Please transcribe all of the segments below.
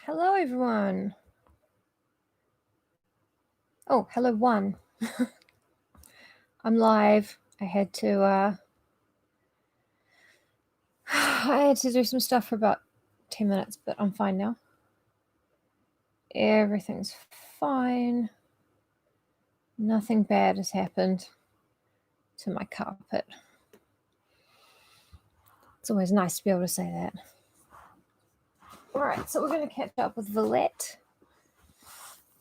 Hello, everyone. Oh, hello, one. I'm live. I had to do some stuff for about 10 minutes, but I'm fine now. Everything's fine. Nothing bad has happened to my carpet. It's always nice to be able to say that. All right, so we're going to catch up with VILLETTE.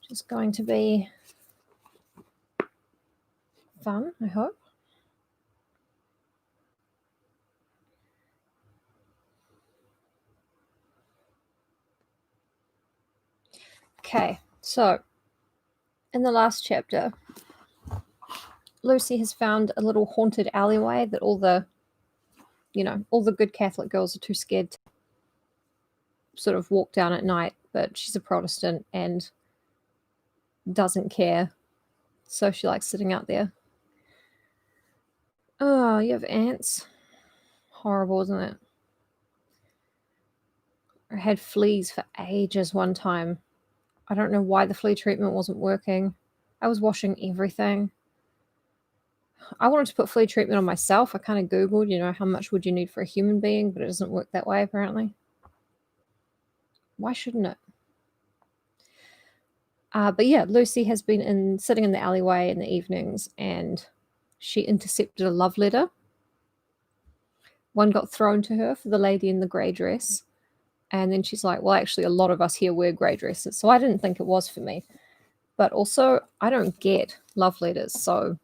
Just going to be fun, I hope. Okay, so in the last chapter, Lucy has found a little haunted alleyway that all the good Catholic girls are too scared to sort of walk down at night, but she's a Protestant and doesn't care. So she likes sitting out there. Oh, you have ants. Horrible, isn't it? I had fleas for ages one time. I don't know why the flea treatment wasn't working. I was washing everything. I wanted to put flea treatment on myself. I kind of Googled, how much would you need for a human being, but it doesn't work that way apparently. Why shouldn't it? But yeah, Lucy has been sitting in the alleyway in the evenings, and she intercepted a love letter. One got thrown to her for the lady in the grey dress. And then she's like, well, actually, a lot of us here wear grey dresses. So I didn't think it was for me. But also, I don't get love letters. So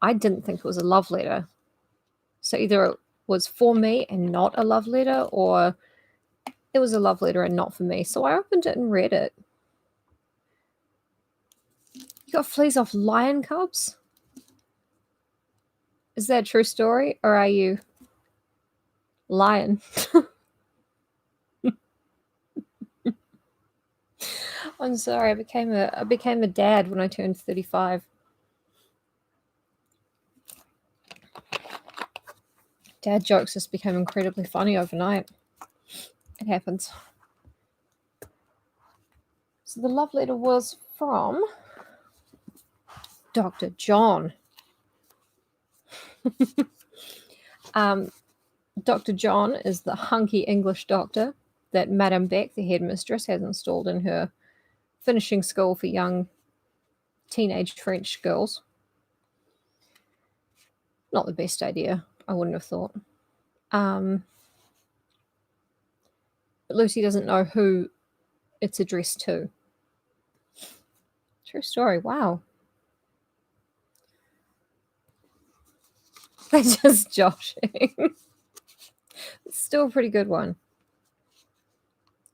I didn't think it was a love letter. So either it was for me and not a love letter, or it was a love letter and not for me. So I opened it and read it. You got fleas off lion cubs? Is that a true story? Or are you lying? I'm sorry, I became a dad when I turned 35. Dad jokes just became incredibly funny overnight. It happens. So the love letter was from Dr. John. Dr. John is the hunky English doctor that Madame Beck, the headmistress, has installed in her finishing school for young teenage French girls. Not the best idea, I wouldn't have thought. But Lucy doesn't know who it's addressed to. True story, wow. They're just joshing. It's still a pretty good one.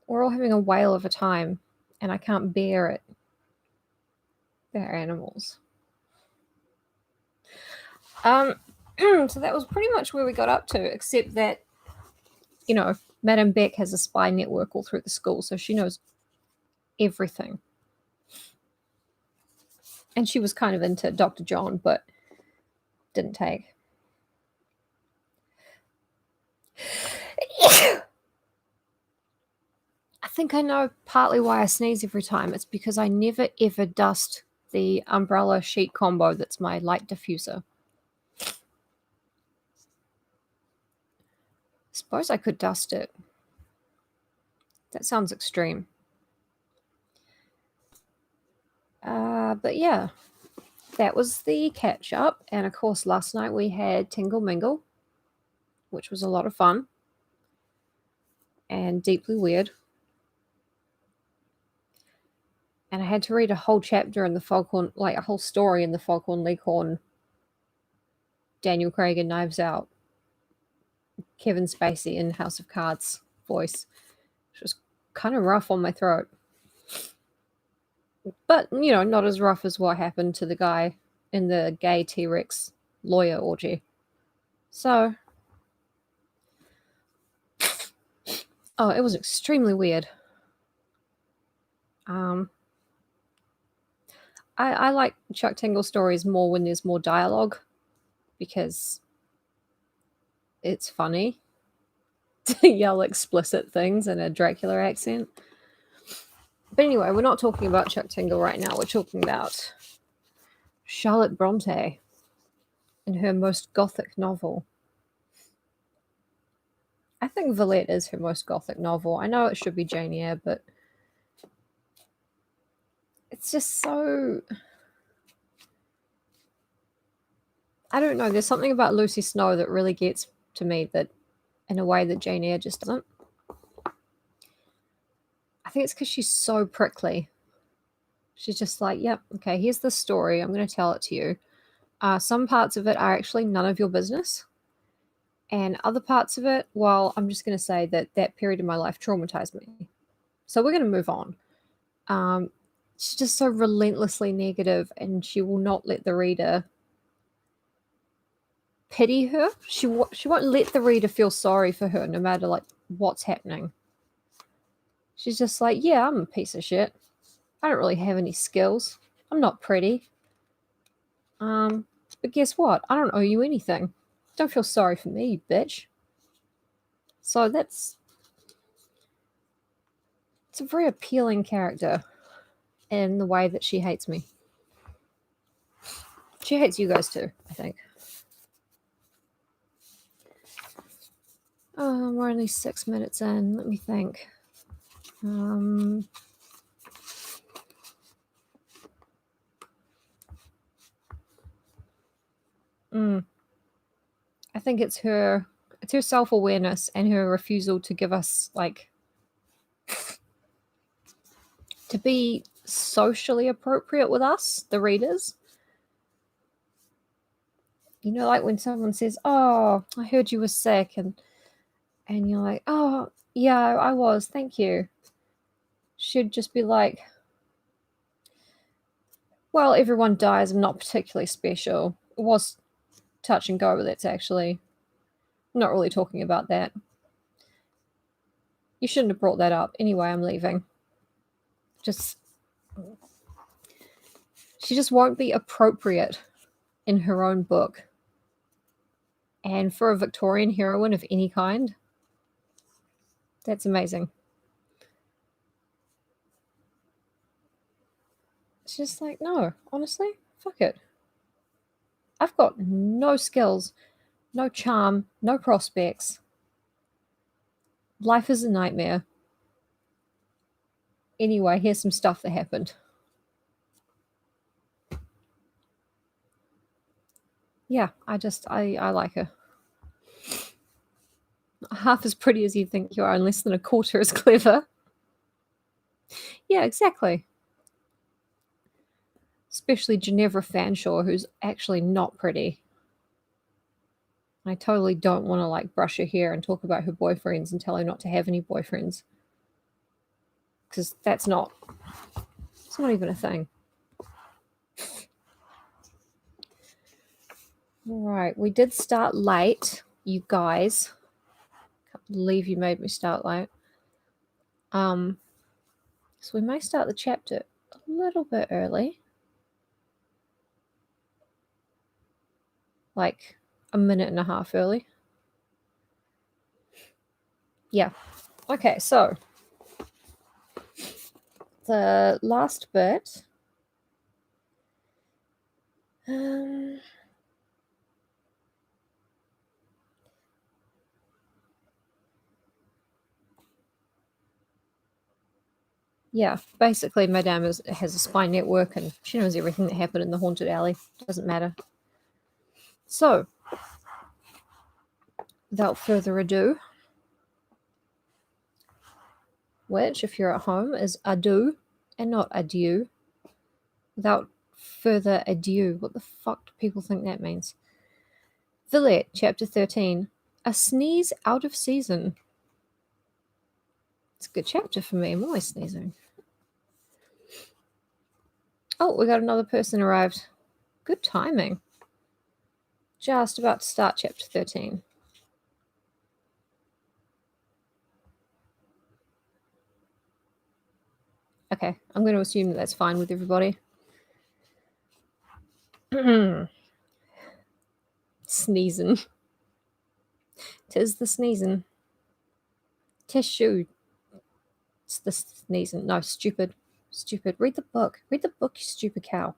We're all having a whale of a time, and I can't bear it. They're animals. So that was pretty much where we got up to, except that, Madame Beck has a spy network all through the school, so she knows everything. And she was kind of into Dr. John, but didn't take. I think I know partly why I sneeze every time. It's because I never ever dust the umbrella sheet combo that's my light diffuser. Suppose I could dust it. That sounds extreme. But yeah, that was the catch up. And of course, last night we had Tingle Mingle, which was a lot of fun and deeply weird. And I had to read a whole chapter in the Foghorn, like a whole story in the Foghorn Leghorn, Daniel Craig and Knives Out, Kevin Spacey in House of Cards voice, which was kind of rough on my throat. But, not as rough as what happened to the guy in the gay T-Rex lawyer orgy. So, it was extremely weird. I like Chuck Tingle stories more when there's more dialogue, because it's funny to yell explicit things in a Dracula accent. But anyway, we're not talking about Chuck Tingle right now. We're talking about Charlotte Bronte in her most gothic novel. I think Villette is her most gothic novel. I know it should be Jane Eyre, but it's just so... I don't know. There's something about Lucy Snow that really gets to me, that in a way that Jane Eyre just doesn't. I think it's because she's so prickly. She's just like, yep, okay, here's the story. I'm going to tell it to you. Some parts of it are actually none of your business. And other parts of it, well, I'm just going to say that that period in my life traumatized me. So we're going to move on. She's just so relentlessly negative, and she will not let the reader pity her. She won't let the reader feel sorry for her, no matter like what's happening. She's just like, yeah, I'm a piece of shit. I don't really have any skills. I'm not pretty. But guess what? I don't owe you anything. Don't feel sorry for me, you bitch. So it's a very appealing character in the way that she hates me. She hates you guys too, I think. We're only 6 minutes in. Let me think. I think it's her self-awareness and her refusal to give us, like, to be socially appropriate with us, the readers. You know, like when someone says, oh, I heard you were sick, and you're like, oh, yeah, I was, thank you. Should just be like, well, everyone dies, I'm not particularly special. It was touch and go, but that's actually not really talking about that. You shouldn't have brought that up. Anyway, I'm leaving. She just won't be appropriate in her own book. And for a Victorian heroine of any kind, that's amazing. It's just like, no, honestly, fuck it. I've got no skills, no charm, no prospects. Life is a nightmare. Anyway, here's some stuff that happened. Yeah, I like her. Half as pretty as you think you are, and less than a quarter as clever. Yeah, exactly. Especially Ginevra Fanshawe, who's actually not pretty. I totally don't want to like brush her hair and talk about her boyfriends and tell her not to have any boyfriends. Because it's not even a thing. Alright, we did start late, you guys. Can't believe you made me start late. So we may start the chapter a little bit early. Like a minute and a half early. Yeah. Okay, so the last bit. Yeah, basically Madame has a spy network and she knows everything that happened in the haunted alley. Doesn't matter. So, without further ado, which, if you're at home, is adieu and not adieu. Without further ado, what the fuck do people think that means? Villette, chapter 13. A sneeze out of season. It's a good chapter for me. I'm always sneezing. Oh, we got another person arrived. Good timing. Just about to start chapter 13. Okay, I'm going to assume that that's fine with everybody. Sneezing. 'Tis the sneezing. Tissue. It's the sneezing. No, stupid. Stupid. Read the book. Read the book, you stupid cow.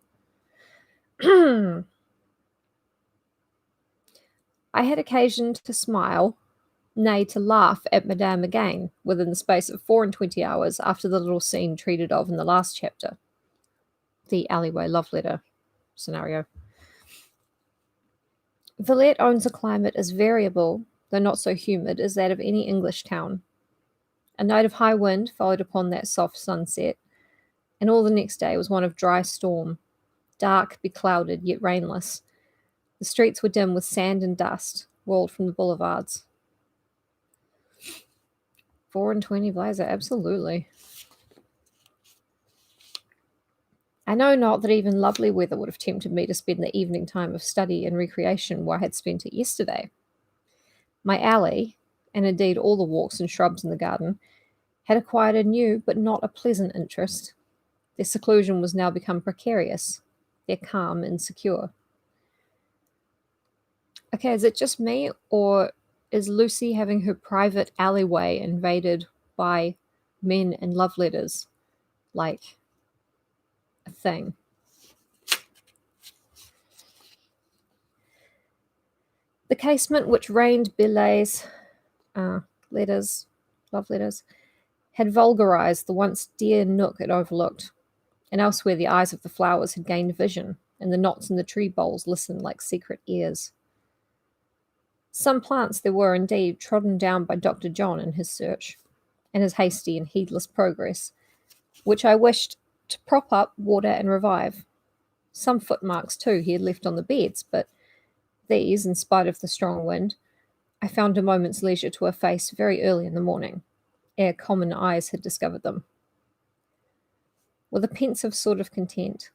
I had occasion to smile, nay, to laugh at Madame again within the space of 24 hours after the little scene treated of in the last chapter, the alleyway love letter scenario. Villette owns a climate as variable, though not so humid, as that of any English town. A night of high wind followed upon that soft sunset, and all the next day was one of dry storm, dark, beclouded, yet rainless. The streets were dim with sand and dust, rolled from the boulevards. 24 blazer, absolutely. I know not that even lovely weather would have tempted me to spend the evening time of study and recreation where I had spent it yesterday. My alley, and indeed all the walks and shrubs in the garden, had acquired a new but not a pleasant interest. Their seclusion was now become precarious, their calm insecure. Okay, is it just me, or is Lucy having her private alleyway invaded by men and love letters like a thing? The casement which rained billets, letters, love letters, had vulgarized the once dear nook it overlooked, and elsewhere the eyes of the flowers had gained vision, and the knots in the tree boles listened like secret ears. Some plants there were indeed trodden down by Dr. John in his search, and his hasty and heedless progress, which I wished to prop up, water, and revive. Some footmarks, too, he had left on the beds, but these, in spite of the strong wind, I found a moment's leisure to efface very early in the morning, ere common eyes had discovered them. With a pensive sort of content,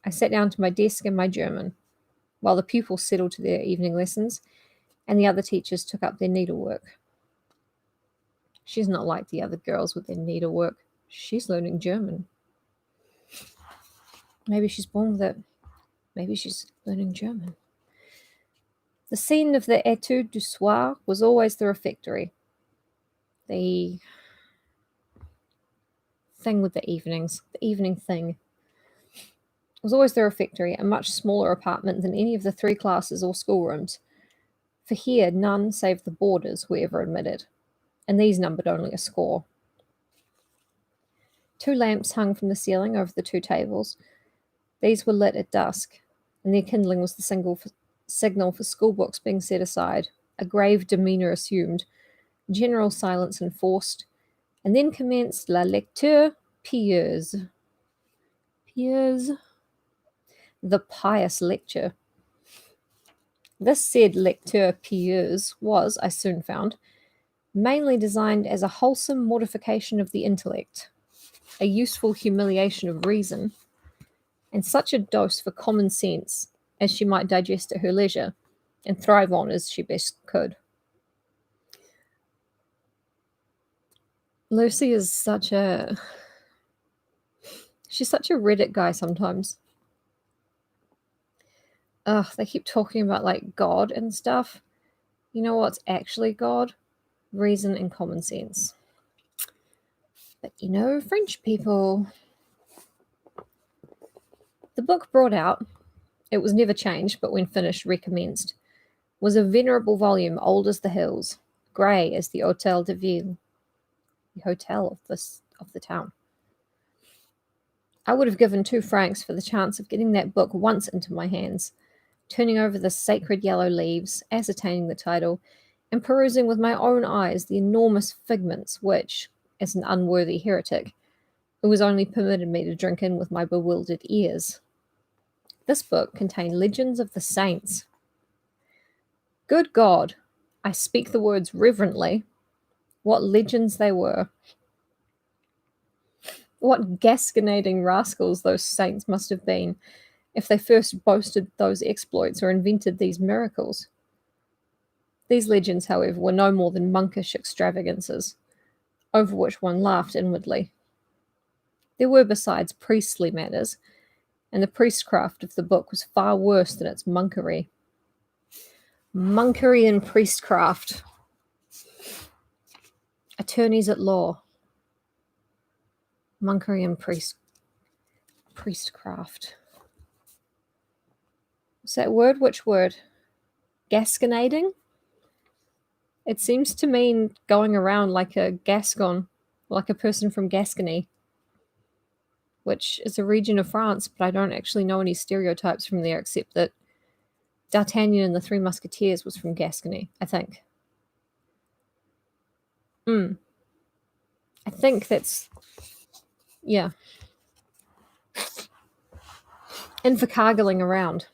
I sat down to my desk and my German, while the pupils settled to their evening lessons, and the other teachers took up their needlework. She's not like the other girls with their needlework. She's learning German. Maybe she's born with it. Maybe she's learning German. The scene of the étude du soir was always the refectory. The thing with the evenings. The evening thing. It was always the refectory, a much smaller apartment than any of the 3 classes or schoolrooms, for here none save the boarders were ever admitted, and these numbered only a score. 2 lamps hung from the ceiling over the 2 tables. These were lit at dusk, and their kindling was the signal for schoolbooks being set aside, a grave demeanour assumed, general silence enforced, and then commenced la lecture pieuse. Pieuse? The pious lecture. This said lecture pieuse was, I soon found, mainly designed as a wholesome mortification of the intellect, a useful humiliation of reason, and such a dose for common sense as she might digest at her leisure and thrive on as she best could. Lucy is she's such a Reddit guy sometimes. They keep talking about like God and stuff. You know what's actually God? Reason and common sense. But you know, French people. The book brought out, it was never changed, but when finished, recommenced, was a venerable volume, old as the hills, grey as the Hôtel de Ville, the hotel of the town. I would have given 2 francs for the chance of getting that book once into my hands, turning over the sacred yellow leaves, ascertaining the title, and perusing with my own eyes the enormous figments which, as an unworthy heretic, it was only permitted me to drink in with my bewildered ears. This book contained legends of the saints. Good God, I speak the words reverently. What legends they were. What gasconading rascals those saints must have been if they first boasted those exploits or invented these miracles. These legends, however, were no more than monkish extravagances, over which one laughed inwardly. There were, besides, priestly matters, and the priestcraft of the book was far worse than its monkery. Monkery and priestcraft. Attorneys at law. Monkery and Priestcraft. What's that word? Which word? Gasconading? It seems to mean going around like a Gascon, like a person from Gascony, which is a region of France, but I don't actually know any stereotypes from there except that D'Artagnan and the Three Musketeers was from Gascony, I think. I think that's, yeah. Invercargiling around.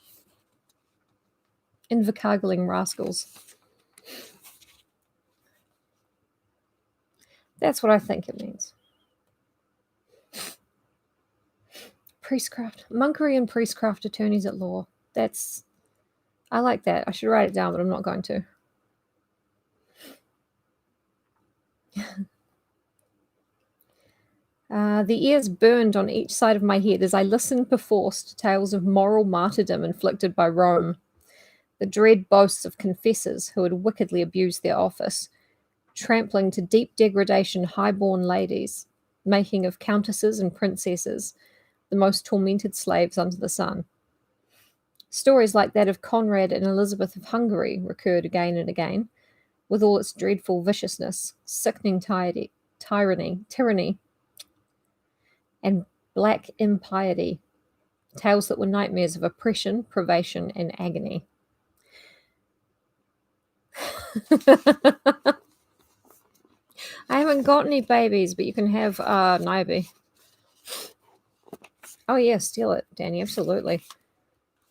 Invercargiling rascals. That's what I think it means. Priestcraft. Monkery and priestcraft attorneys at law. I like that. I should write it down, but I'm not going to. The ears burned on each side of my head as I listened perforce to tales of moral martyrdom inflicted by Rome, the dread boasts of confessors who had wickedly abused their office, trampling to deep degradation high-born ladies, making of countesses and princesses the most tormented slaves under the sun. Stories like that of Conrad and Elizabeth of Hungary recurred again and again, with all its dreadful viciousness, sickening tyranny, and black impiety, tales that were nightmares of oppression, privation, and agony. I haven't got any babies, but you can have Niobe. Oh yeah, steal it, Danny, absolutely.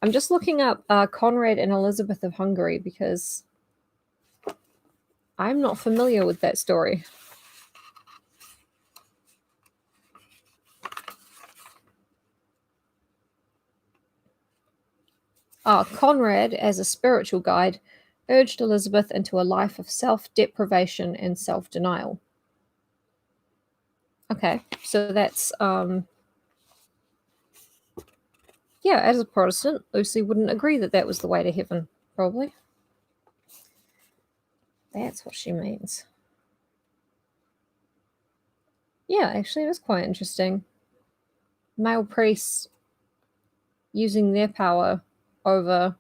I'm just looking up Conrad and Elizabeth of Hungary because I'm not familiar with that story. Conrad, as a spiritual guide, urged Elizabeth into a life of self-deprivation and self-denial. Okay, so that's, yeah, as a Protestant, Lucy wouldn't agree that that was the way to heaven, probably. That's what she means. Yeah, actually, it is quite interesting. Male priests using their power over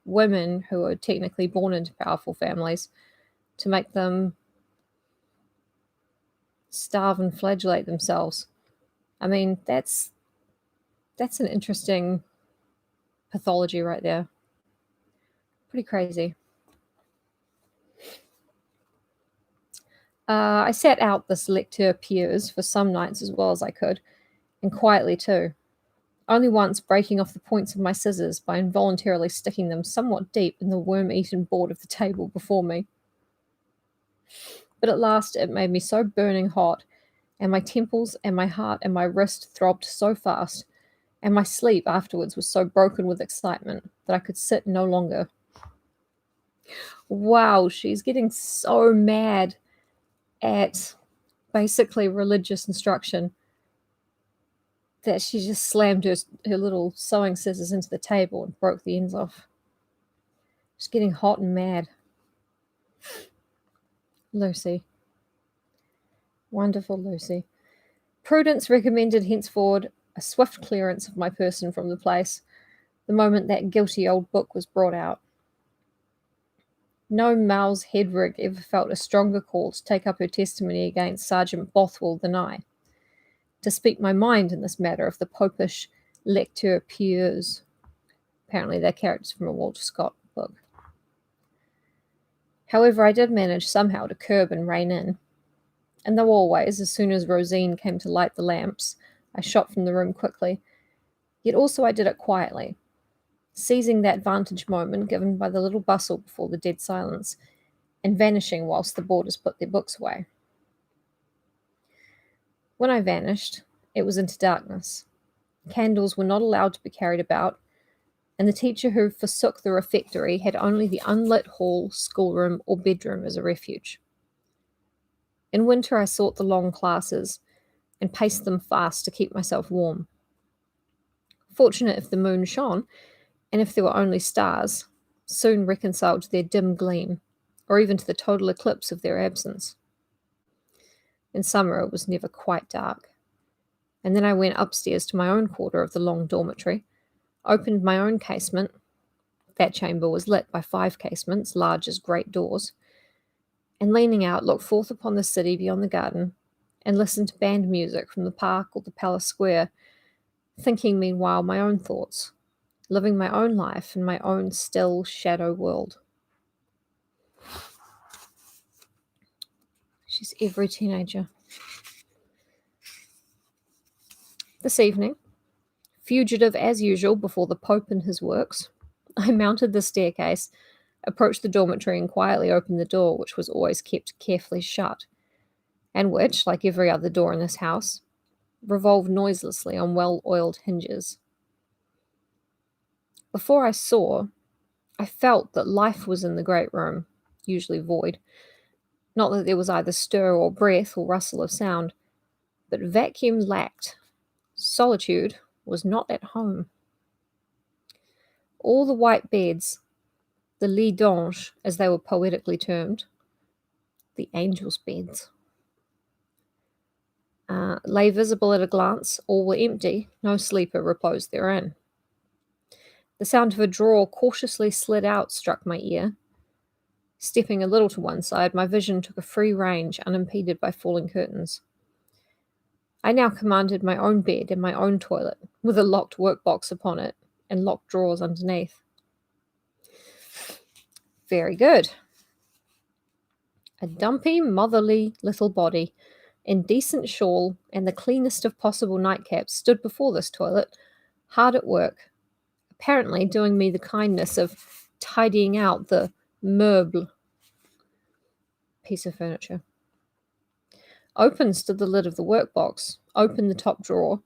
women who are technically born into powerful families to make them starve and flagellate themselves. I mean, that's an interesting pathology right there. Pretty crazy. I sat out this lecture piers for some nights as well as I could, and quietly too, only once breaking off the points of my scissors by involuntarily sticking them somewhat deep in the worm-eaten board of the table before me. But at last it made me so burning hot, and my temples and my heart and my wrist throbbed so fast, and my sleep afterwards was so broken with excitement that I could sit no longer. Wow, she's getting so mad at basically religious instruction that she just slammed her little sewing scissors into the table and broke the ends off. She's getting hot and mad. Lucy. Wonderful Lucy. Prudence recommended henceforward a swift clearance of my person from the place the moment that guilty old book was brought out. No Mal's head rig ever felt a stronger call to take up her testimony against Sergeant Bothwell than I, to speak my mind in this matter of the popish lecteur pieux. Apparently they're characters from a Walter Scott book. However, I did manage somehow to curb and rein in, and though always, as soon as Rosine came to light the lamps, I shot from the room quickly, yet also I did it quietly, seizing that vantage moment given by the little bustle before the dead silence, and vanishing whilst the boarders put their books away. When I vanished, it was into darkness. Candles were not allowed to be carried about, and the teacher who forsook the refectory had only the unlit hall, schoolroom, or bedroom as a refuge. In winter I sought the long classes, and paced them fast to keep myself warm. Fortunate if the moon shone, and if there were only stars, soon reconciled to their dim gleam, or even to the total eclipse of their absence. In summer it was never quite dark. And then I went upstairs to my own quarter of the long dormitory, opened my own casement. That chamber was lit by 5 casements, large as great doors, and leaning out, looked forth upon the city beyond the garden, and listened to band music from the park or the palace square, thinking meanwhile my own thoughts, living my own life in my own still shadow world. She's every teenager. This evening, fugitive as usual before the Pope and his works, I mounted the staircase, approached the dormitory, and quietly opened the door, which was always kept carefully shut, and which, like every other door in this house, revolved noiselessly on well-oiled hinges. Before I saw, I felt that life was in the great room, usually void. Not that there was either stir or breath or rustle of sound, but vacuum lacked. Solitude was not at home. All the white beds, the lits d'ange, as they were poetically termed, the angels' beds, lay visible at a glance. All were empty, no sleeper reposed therein. The sound of a drawer cautiously slid out struck my ear. Stepping a little to one side, my vision took a free range, unimpeded by falling curtains. I now commanded my own bed and my own toilet, with a locked workbox upon it and locked drawers underneath. Very good. A dumpy, motherly little body, in decent shawl and the cleanest of possible nightcaps, stood before this toilet, hard at work, apparently doing me the kindness of tidying out the meuble, piece of furniture. Open stood the lid of the workbox, open the top drawer.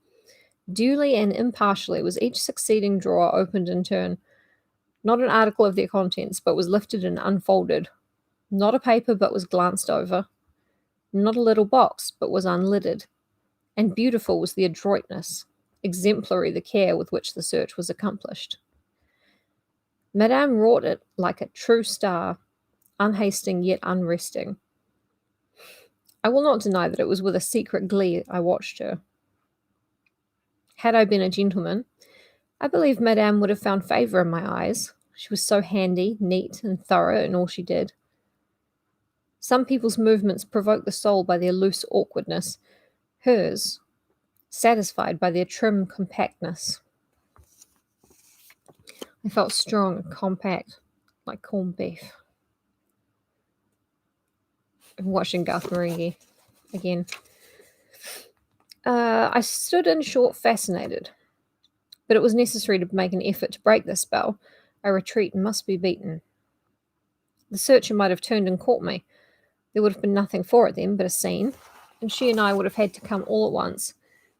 Duly and impartially was each succeeding drawer opened in turn. Not an article of their contents, but was lifted and unfolded. Not a paper, but was glanced over. Not a little box, but was unlidded. And beautiful was the adroitness, exemplary the care with which the search was accomplished. Madame wrought it like a true star, unhasting yet unresting. I will not deny that it was with a secret glee I watched her. Had I been a gentleman, I believe Madame would have found favour in my eyes. She was so handy, neat, and thorough in all she did. Some people's movements provoke the soul by their loose awkwardness. Hers, satisfied by their trim compactness. I felt strong and compact, like corned beef. I'm watching Garth Marenghi again. I stood in short, fascinated. But it was necessary to make an effort to break the spell. A retreat must be beaten. The searcher might have turned and caught me. There would have been nothing for it then but a scene, and she and I would have had to come all at once,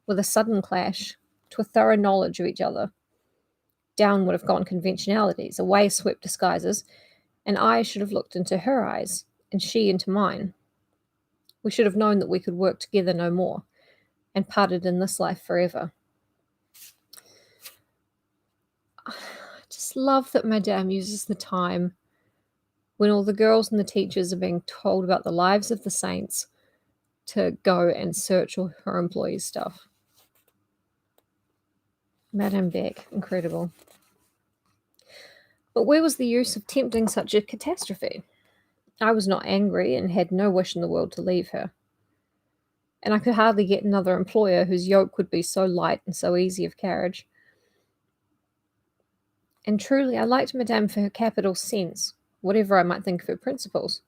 with a sudden clash, to a thorough knowledge of each other. Down would have gone conventionalities, away swept disguises, and I should have looked into her eyes, and she into mine. We should have known that we could work together no more, and parted in this life forever. I just love that Madame uses the time when all the girls and the teachers are being told about the lives of the saints to go and search all her employees' stuff. Madame Beck, incredible. But where was the use of tempting such a catastrophe? I was not angry and had no wish in the world to leave her. And I could hardly get another employer whose yoke would be so light and so easy of carriage. And truly, I liked Madame for her capital sense, whatever I might think of her principles.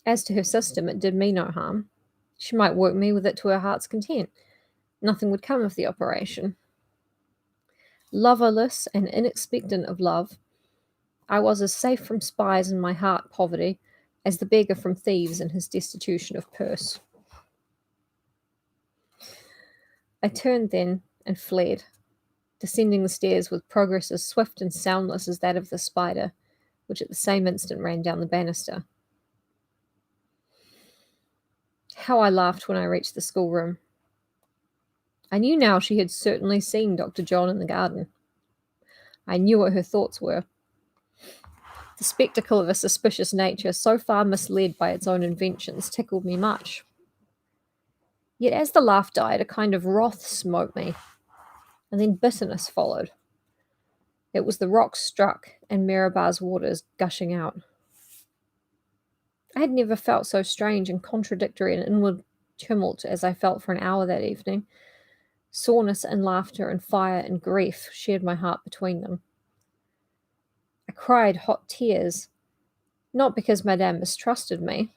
As to her system, it did me no harm. She might work me with it to her heart's content. Nothing would come of the operation. Loverless and inexpectant of love, I was as safe from spies in my heart poverty as the beggar from thieves in his destitution of purse. I turned then and fled, descending the stairs with progress as swift and soundless as that of the spider, which at the same instant ran down the banister. How I laughed when I reached the schoolroom. I knew now she had certainly seen Dr. John in the garden. I knew what her thoughts were. The spectacle of a suspicious nature, so far misled by its own inventions, tickled me much. Yet as the laugh died, a kind of wrath smote me, and then bitterness followed. It was the rocks struck and Mirabar's waters gushing out. I had never felt so strange and contradictory an inward tumult as I felt for an hour that evening. Soreness and laughter and fire and grief shared my heart between them. I cried hot tears, not because Madame mistrusted me.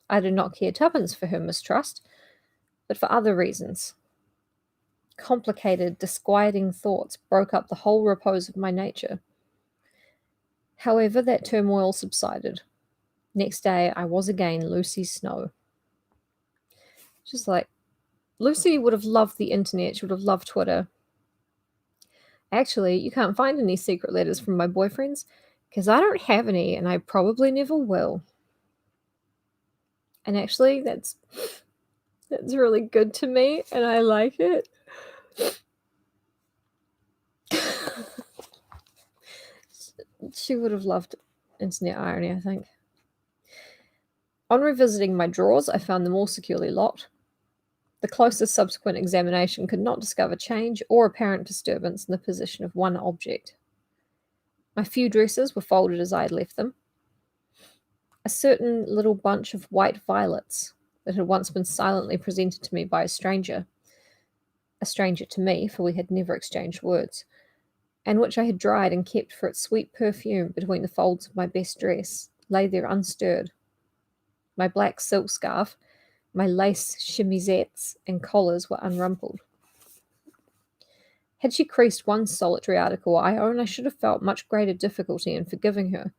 I did not care tuppence for her mistrust, but for other reasons. Complicated, disquieting thoughts broke up the whole repose of my nature. However, that turmoil subsided. Next day, I was again Lucy Snow. Just like, Lucy would have loved the internet. She would have loved Twitter. Actually, you can't find any secret letters from my boyfriends because I don't have any and I probably never will. And actually, that's really good to me and I like it. She would have loved internet irony, I think. On revisiting my drawers, I found them all securely locked. The closest subsequent examination could not discover change or apparent disturbance in the position of one object. My few dresses were folded as I had left them. A certain little bunch of white violets that had once been silently presented to me by a stranger to me, for we had never exchanged words, and which I had dried and kept for its sweet perfume between the folds of my best dress, lay there unstirred. My black silk scarf, my lace chemisettes and collars were unrumpled. Had she creased one solitary article, I own I should have felt much greater difficulty in forgiving her.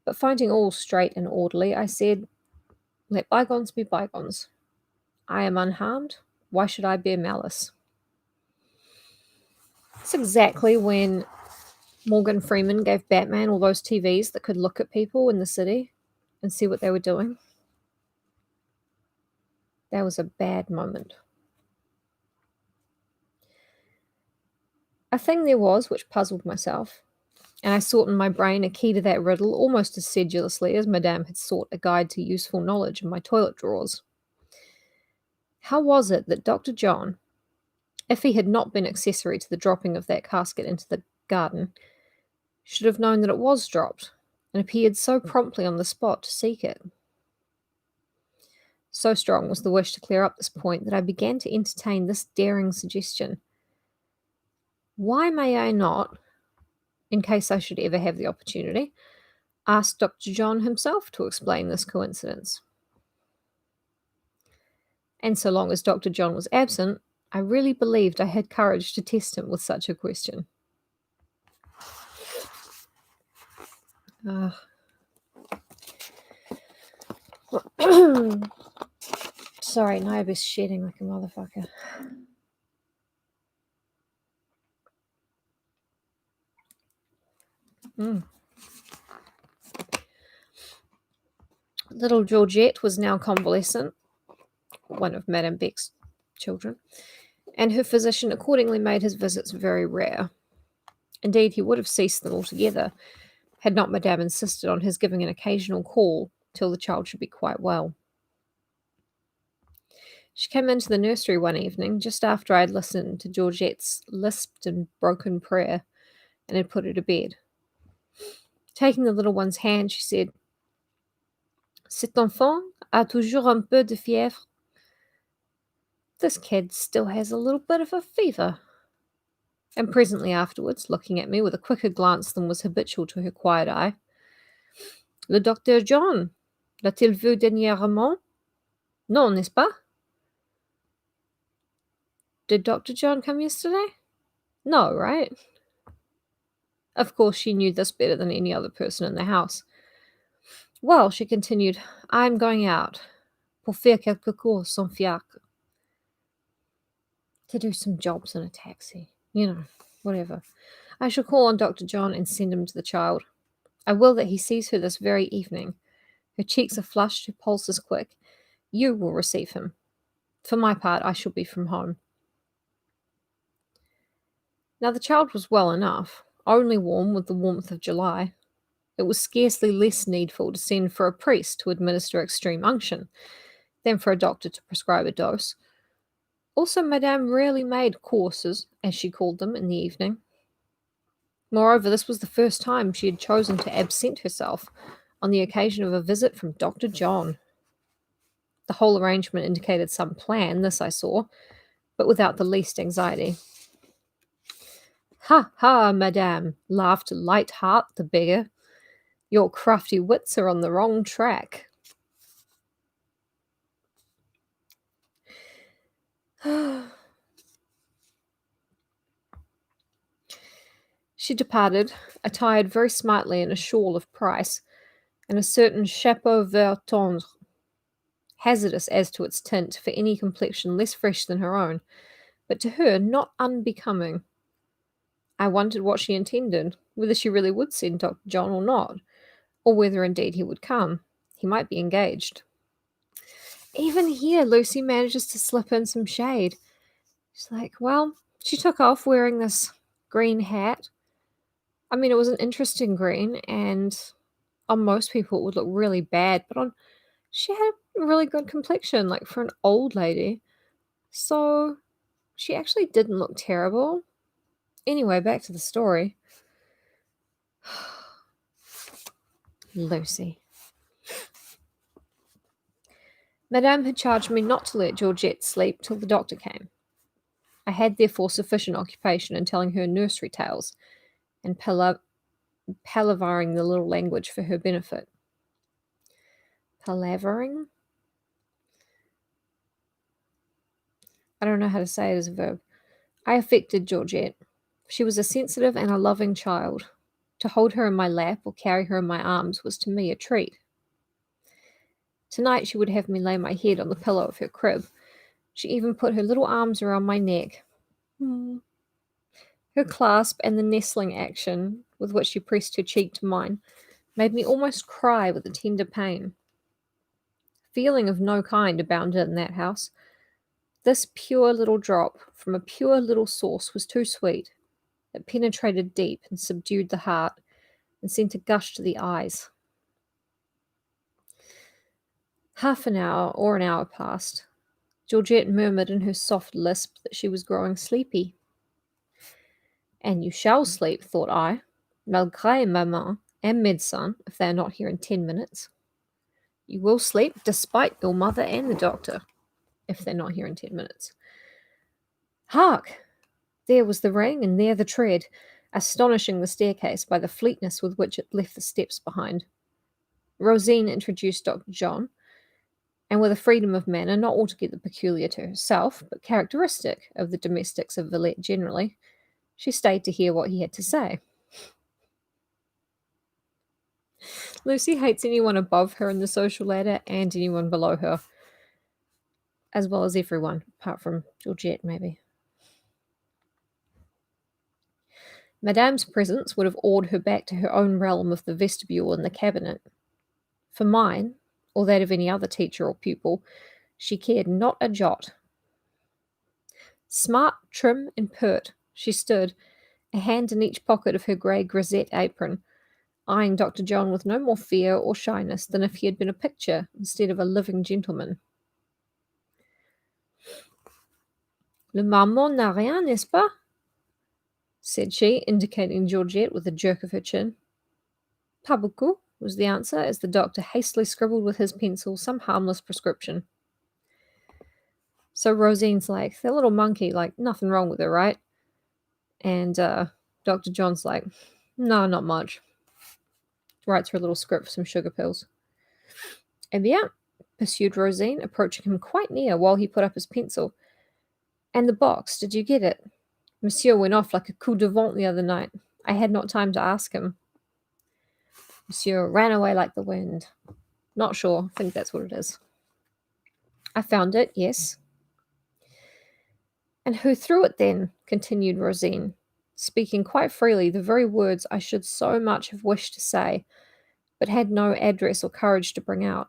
But finding all straight and orderly, I said, "Let bygones be bygones. I am unharmed. Why should I bear malice?" It's exactly when Morgan Freeman gave Batman all those TVs that could look at people in the city and see what they were doing. That was a bad moment. A thing there was which puzzled myself, and I sought in my brain a key to that riddle almost as sedulously as Madame had sought a guide to useful knowledge in my toilet drawers. How was it that Dr. John, if he had not been accessory to the dropping of that casket into the garden, should have known that it was dropped, and appeared so promptly on the spot to seek it? So strong was the wish to clear up this point that I began to entertain this daring suggestion. Why may I not, in case I should ever have the opportunity, ask Dr. John himself to explain this coincidence? And so long as Dr. John was absent, I really believed I had courage to test him with such a question. Sorry, Niobe's shedding like a motherfucker. Little Georgette was now convalescent, one of Madame Beck's children, and her physician accordingly made his visits very rare. Indeed, he would have ceased them altogether, had not Madame insisted on his giving an occasional call till the child should be quite well. She came into the nursery one evening, just after I had listened to Georgette's lisped and broken prayer, and had put her to bed. Taking the little one's hand, she said, "Cet enfant a toujours un peu de fièvre." This kid still has a little bit of a fever. And presently afterwards, looking at me with a quicker glance than was habitual to her quiet eye, "Le Docteur John, l'a-t-il vu dernièrement? Non, n'est-ce pas? Did Dr. John come yesterday? No, right?" Of course, she knew this better than any other person in the house. "Well," she continued, "I am going out pour faire quelques courses en fiacre." To do some jobs in a taxi. You know, whatever. "I shall call on Dr. John and send him to the child. I will that he sees her this very evening. Her cheeks are flushed, her pulse is quick. You will receive him. For my part, I shall be from home." Now the child was well enough, only warm with the warmth of July. It was scarcely less needful to send for a priest to administer extreme unction than for a doctor to prescribe a dose, Also, Madame rarely made courses, as she called them, in the evening. Moreover, this was the first time she had chosen to absent herself on the occasion of a visit from Dr. John. The whole arrangement indicated some plan, this I saw, but without the least anxiety. "Ha, ha, madame," laughed Light Heart the beggar. "Your crafty wits are on the wrong track." She departed, attired very smartly in a shawl of price, and a certain chapeau vert tendre, hazardous as to its tint for any complexion less fresh than her own, but to her not unbecoming. I wondered what she intended, whether she really would send Dr. John or not, or whether indeed he would come. He might be engaged. Even here, Lucy manages to slip in some shade. She's like, well, she took off wearing this green hat. I mean, it was an interesting green, and on most people it would look really bad, but on she had a really good complexion, like for an old lady. So she actually didn't look terrible. Anyway, back to the story. Lucy. Madame had charged me not to let Georgette sleep till the doctor came. I had therefore sufficient occupation in telling her nursery tales and palavering the little language for her benefit. Palavering? I don't know how to say it as a verb. I affected Georgette. She was a sensitive and a loving child. To hold her in my lap or carry her in my arms was to me a treat. Tonight she would have me lay my head on the pillow of her crib. She even put her little arms around my neck. Her clasp and the nestling action with which she pressed her cheek to mine made me almost cry with a tender pain. Feeling of no kind abounded in that house. This pure little drop from a pure little source was too sweet. It penetrated deep and subdued the heart and sent a gush to the eyes. Half an hour or an hour passed. Georgette murmured in her soft lisp that she was growing sleepy. And you shall sleep, thought I, malgré maman and médecin, if they are not here in 10 minutes. You will sleep despite your mother and the doctor, if they're not here in 10 minutes. Hark! There was the ring, and there the tread, astonishing the staircase by the fleetness with which it left the steps behind. Rosine introduced Dr. John, and with a freedom of manner not altogether peculiar to herself, but characteristic of the domestics of Villette generally, she stayed to hear what he had to say. Lucy hates anyone above her in the social ladder and anyone below her, as well as everyone, apart from Georgette, maybe. Madame's presence would have awed her back to her own realm of the vestibule and the cabinet. For mine, or that of any other teacher or pupil, she cared not a jot. Smart, trim, and pert, she stood, a hand in each pocket of her grey grisette apron, eyeing Dr. John with no more fear or shyness than if he had been a picture instead of a living gentleman. Le marmot n'a rien, n'est-ce pas? Said she, indicating Georgette with a jerk of her chin. Pas beaucoup, was the answer, as the doctor hastily scribbled with his pencil some harmless prescription. So Rosine's like, that little monkey, like, nothing wrong with her, right? And Dr. John's like, no, not much. Writes her a little script for some sugar pills. Eh bien, pursued Rosine, approaching him quite near while he put up his pencil. And the box, did you get it? Monsieur went off like a coup de vent the other night. I had not time to ask him. Monsieur ran away like the wind. Not sure. I think that's what it is. I found it, yes. And who threw it then? Continued Rosine, speaking quite freely the very words I should so much have wished to say, but had no address or courage to bring out.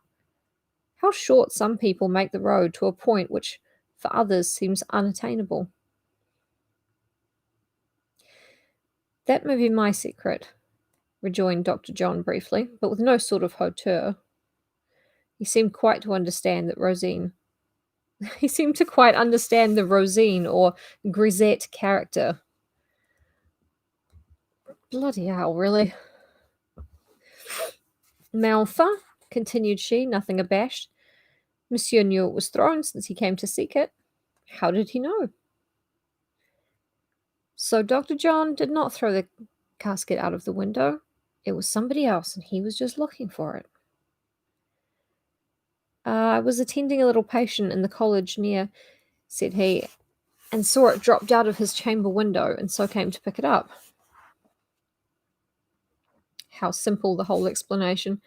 How short some people make the road to a point which for others seems unattainable. That may be my secret, rejoined Dr. John briefly, but with no sort of hauteur. He seemed quite to understand that Rosine He seemed to quite understand the Rosine or Grisette character. Bloody hell, really? Mais enfin, continued she, nothing abashed. Monsieur knew it was thrown since he came to seek it. How did he know? So Dr. John did not throw the casket out of the window. It was somebody else, and he was just looking for it. I was attending a little patient in the college near, said he, and saw it dropped out of his chamber window, and so came to pick it up. How simple the whole explanation.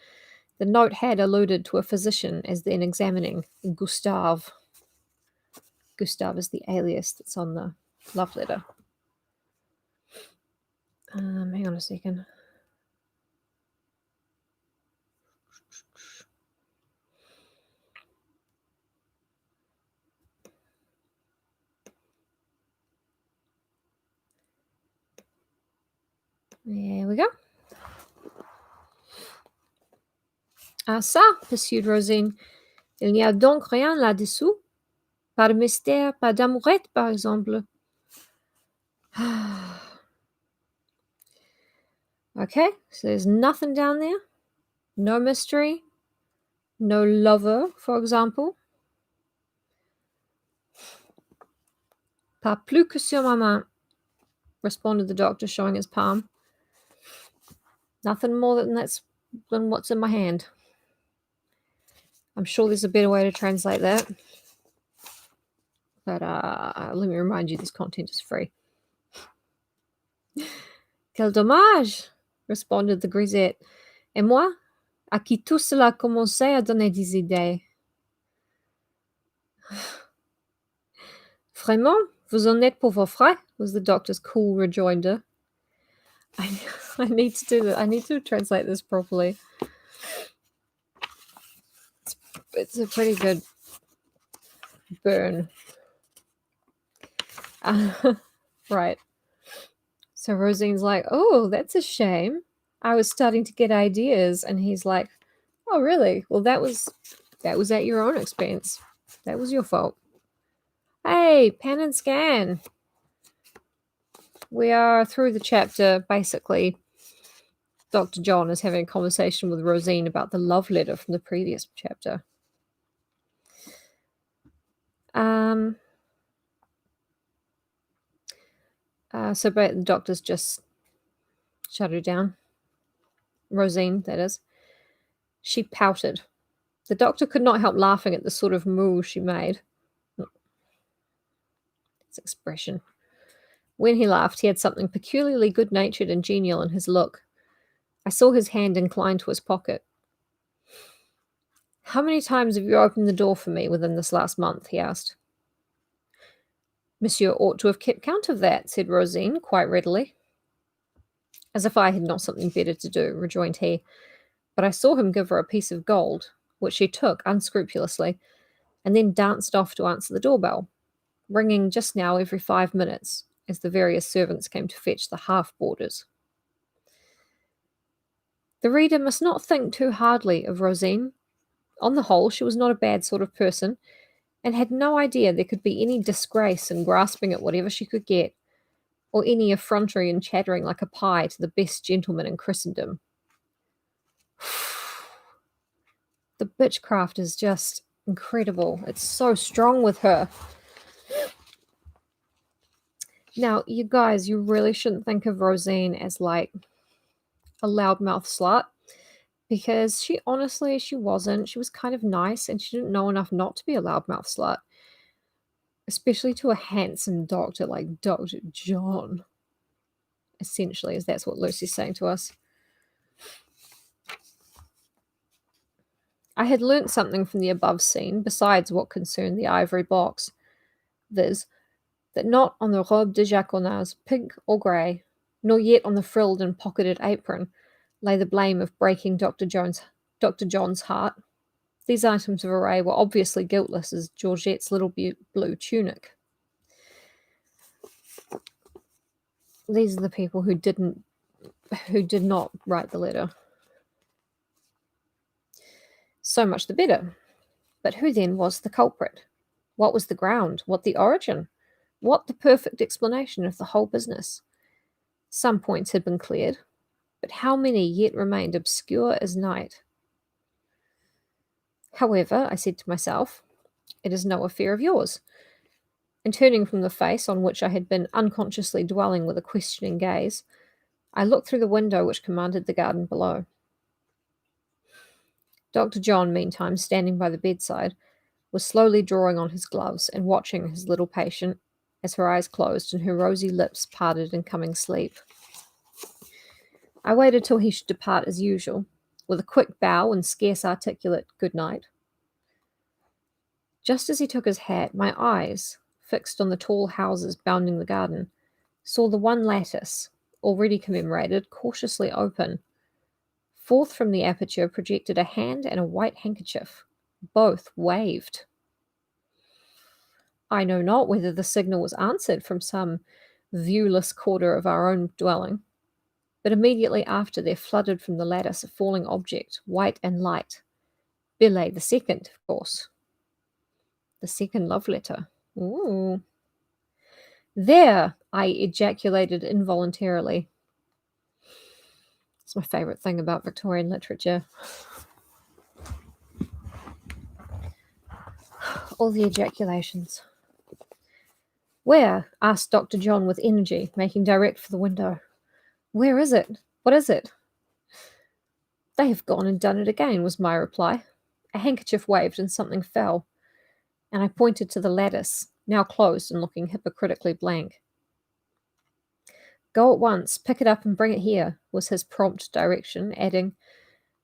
The note had alluded to a physician as then examining Gustave. Gustave is the alias that's on the love letter. Hang on a second. There we go. Ah ça, pursued Rosine, il n'y a donc rien là-dessous? Pas de mystère, pas d'amourette, par exemple. Okay, so there's nothing down there. No mystery. No lover, for example. Pas plus que sur ma main, responded the doctor, showing his palm. Nothing more than what's in my hand. I'm sure there's a better way to translate that. But let me remind you, this content is free. Quel dommage, responded the grisette. Et moi, à qui tout cela a commencé à donner des idées. Vraiment, vous en êtes pour vos frais, was the doctor's cool rejoinder. I need to do that. I need to translate this properly. It's a pretty good burn. Right. So Rosine's like, oh, that's a shame. I was starting to get ideas. And he's like, oh, really? Well, that was at your own expense. That was your fault. Hey, pan and scan. We are through the chapter. Basically, Dr. John is having a conversation with Rosine about the love letter from the previous chapter. So the doctor's just shut her down. Rosine, that is. She pouted. The doctor could not help laughing at the sort of moo she made. Its expression. When he laughed, he had something peculiarly good-natured and genial in his look. I saw his hand incline to his pocket. How many times have you opened the door for me within this last month? He asked. Monsieur ought to have kept count of that, said Rosine, quite readily. As if I had not something better to do, rejoined he. But I saw him give her a piece of gold, which she took unscrupulously, and then danced off to answer the doorbell, ringing just now every 5 minutes, as the various servants came to fetch the half-boarders. The reader must not think too hardly of Rosine. On the whole, she was not a bad sort of person, and had no idea there could be any disgrace in grasping at whatever she could get, or any effrontery in chattering like a pie to the best gentleman in Christendom. The bitchcraft is just incredible. It's so strong with her. Now, you guys, you really shouldn't think of Rosine as like a loudmouth slut, because she wasn't. She was kind of nice, and she didn't know enough not to be a loudmouth slut, especially to a handsome doctor like Dr. John, essentially, as that's what Lucy's saying to us. I had learnt something from the above scene, besides what concerned the ivory box, viz., that not on the robe de jaconas, pink or grey, nor yet on the frilled and pocketed apron, lay the blame of breaking Dr. John's heart. These items of array were obviously guiltless as Georgette's little blue tunic. These are the people who did not write the letter. So much the better. But who then was the culprit? What was the ground? What the origin? What the perfect explanation of the whole business? Some points had been cleared, but how many yet remained obscure as night? However, I said to myself, it is no affair of yours. And turning from the face on which I had been unconsciously dwelling with a questioning gaze, I looked through the window which commanded the garden below. Dr. John, meantime, standing by the bedside, was slowly drawing on his gloves and watching his little patient as her eyes closed and her rosy lips parted in coming sleep. I waited till he should depart as usual, with a quick bow and scarce articulate good night. Just as he took his hat, my eyes, fixed on the tall houses bounding the garden, saw the one lattice, already commemorated, cautiously open. Forth from the aperture projected a hand and a white handkerchief. Both waved. I know not whether the signal was answered from some viewless quarter of our own dwelling, but immediately after there flooded from the lattice a falling object, white and light. Billet the second, of course. The second love letter. Ooh. There, I ejaculated involuntarily. It's my favourite thing about Victorian literature. All the ejaculations. Where? Asked Dr. John with energy, making direct for the window. Where is it? What is it? They have gone and done it again, was my reply. A handkerchief waved and something fell, and I pointed to the lattice, now closed and looking hypocritically blank. Go at once, pick it up and bring it here, was his prompt direction, adding,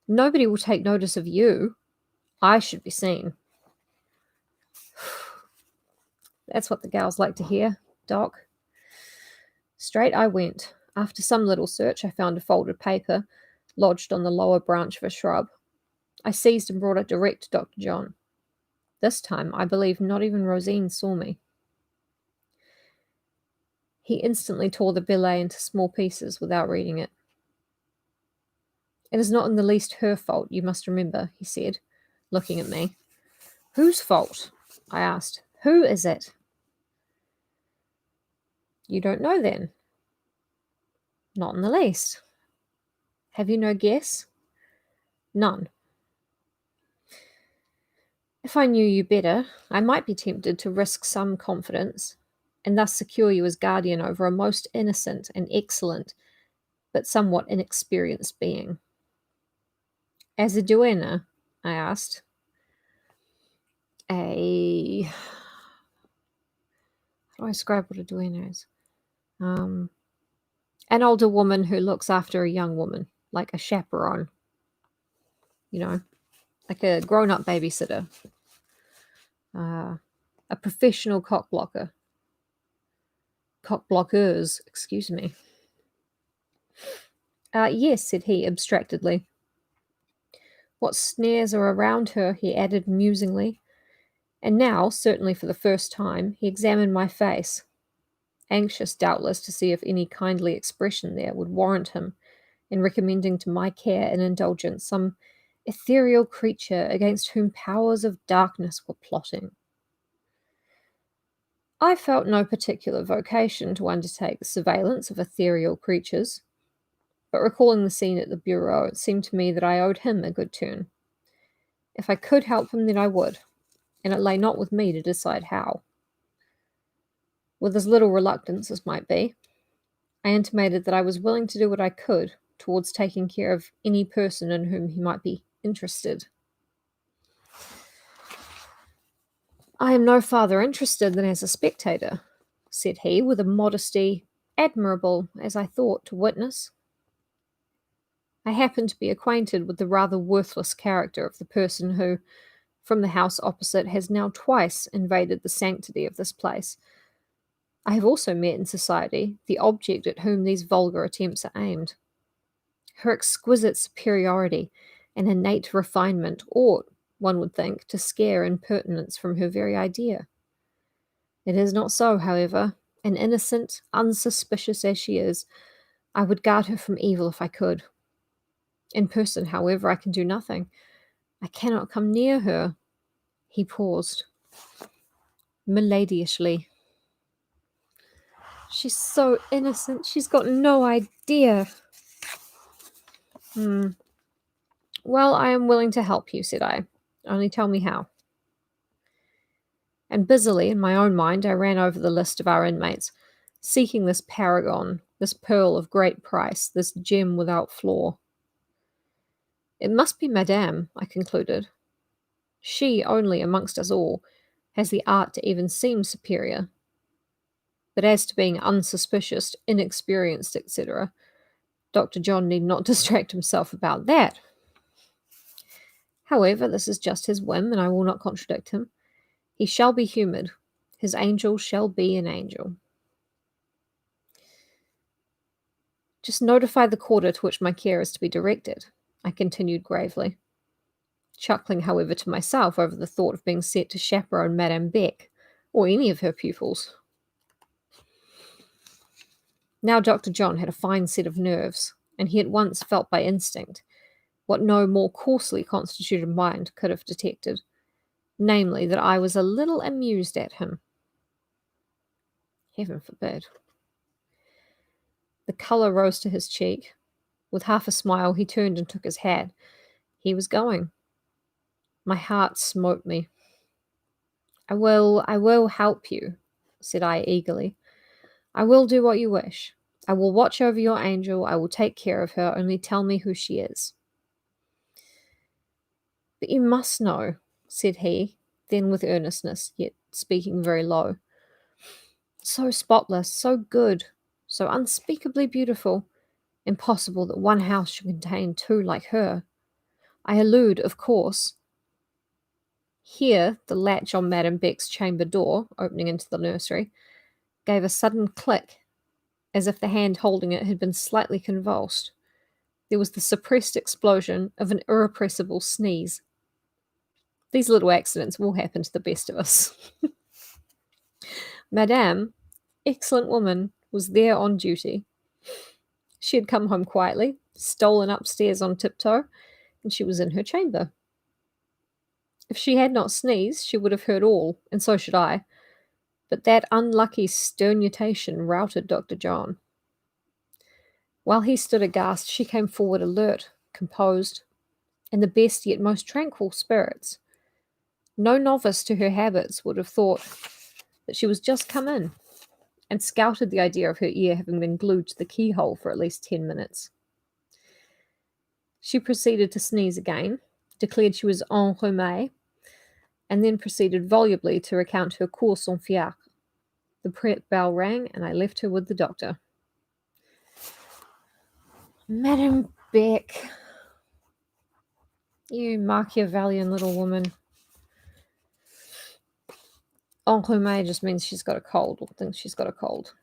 Nobody will take notice of you. I should be seen. That's what the gals like to hear, Doc. Straight I went. After some little search, I found a folded paper lodged on the lower branch of a shrub. I seized and brought it direct to Dr. John. This time, I believe not even Rosine saw me. He instantly tore the billet into small pieces without reading it. It is not in the least her fault, you must remember, he said, looking at me. Whose fault? I asked. Who is it? You don't know, then? Not in the least. Have you no guess? None. If I knew you better, I might be tempted to risk some confidence, and thus secure you as guardian over a most innocent and excellent, but somewhat inexperienced being. As a duenna? I asked. How do I describe what a duenna is? An older woman who looks after a young woman, like a chaperone. You know, like a grown-up babysitter. A professional cockblocker. Cockblockers, excuse me. Yes, said he abstractedly. What snares are around her, he added musingly. And now, certainly for the first time, he examined my face, anxious doubtless to see if any kindly expression there would warrant him in recommending to my care and indulgence some ethereal creature against whom powers of darkness were plotting. I felt no particular vocation to undertake the surveillance of ethereal creatures, but recalling the scene at the bureau, it seemed to me that I owed him a good turn. If I could help him, then I would, and it lay not with me to decide how. With as little reluctance as might be, I intimated that I was willing to do what I could towards taking care of any person in whom he might be interested. I am no farther interested than as a spectator, said he, with a modesty admirable, as I thought, to witness. I happen to be acquainted with the rather worthless character of the person who, from the house opposite, has now twice invaded the sanctity of this place. I have also met in society the object at whom these vulgar attempts are aimed. Her exquisite superiority and innate refinement ought, one would think, to scare impertinence from her very idea. It is not so, however, and innocent, unsuspicious as she is, I would guard her from evil if I could. In person, however, I can do nothing. I cannot come near her. He paused. miladyishly. She's so innocent. She's got no idea. Well, I am willing to help you, said I. Only tell me how. And busily, in my own mind, I ran over the list of our inmates, seeking this paragon, this pearl of great price, this gem without flaw. It must be Madame, I concluded. She only amongst us all has the art to even seem superior. But as to being unsuspicious, inexperienced, etc., Dr. John need not distract himself about that. However, this is just his whim, and I will not contradict him. He shall be humoured. His angel shall be an angel. Just notify the quarter to which my care is to be directed, I continued gravely, chuckling, however, to myself over the thought of being set to chaperone Madame Beck, or any of her pupils. Now Dr. John had a fine set of nerves, and he at once felt by instinct what no more coarsely constituted mind could have detected, namely, that I was a little amused at him. Heaven forbid. The colour rose to his cheek. With half a smile, he turned and took his hat. He was going. My heart smote me. I will help you, said I eagerly. I will do what you wish. I will watch over your angel. I will take care of her. Only tell me who she is. But you must know, said he, then with earnestness, yet speaking very low. So spotless, so good, so unspeakably beautiful. Impossible that one house should contain two like her. I allude, of course. Here the latch on Madame Beck's chamber door, opening into the nursery, gave a sudden click, as if the hand holding it had been slightly convulsed. There was the suppressed explosion of an irrepressible sneeze. These little accidents will happen to the best of us. Madame, excellent woman, was there on duty. She had come home quietly, stolen upstairs on tiptoe, and she was in her chamber. If she had not sneezed, she would have heard all, and so should I. But that unlucky sternutation routed Dr. John. While he stood aghast, she came forward alert, composed, in the best yet most tranquil spirits. No novice to her habits would have thought that she was just come in, and scouted the idea of her ear having been glued to the keyhole for at least 10 minutes. She proceeded to sneeze again, declared she was enrhumée, and then proceeded volubly to recount her course en fiacre. The prep bell rang, and I left her with the doctor. Madame Beck, you Machiavellian little woman. Enrhumée just means she's got a cold, or thinks she's got a cold.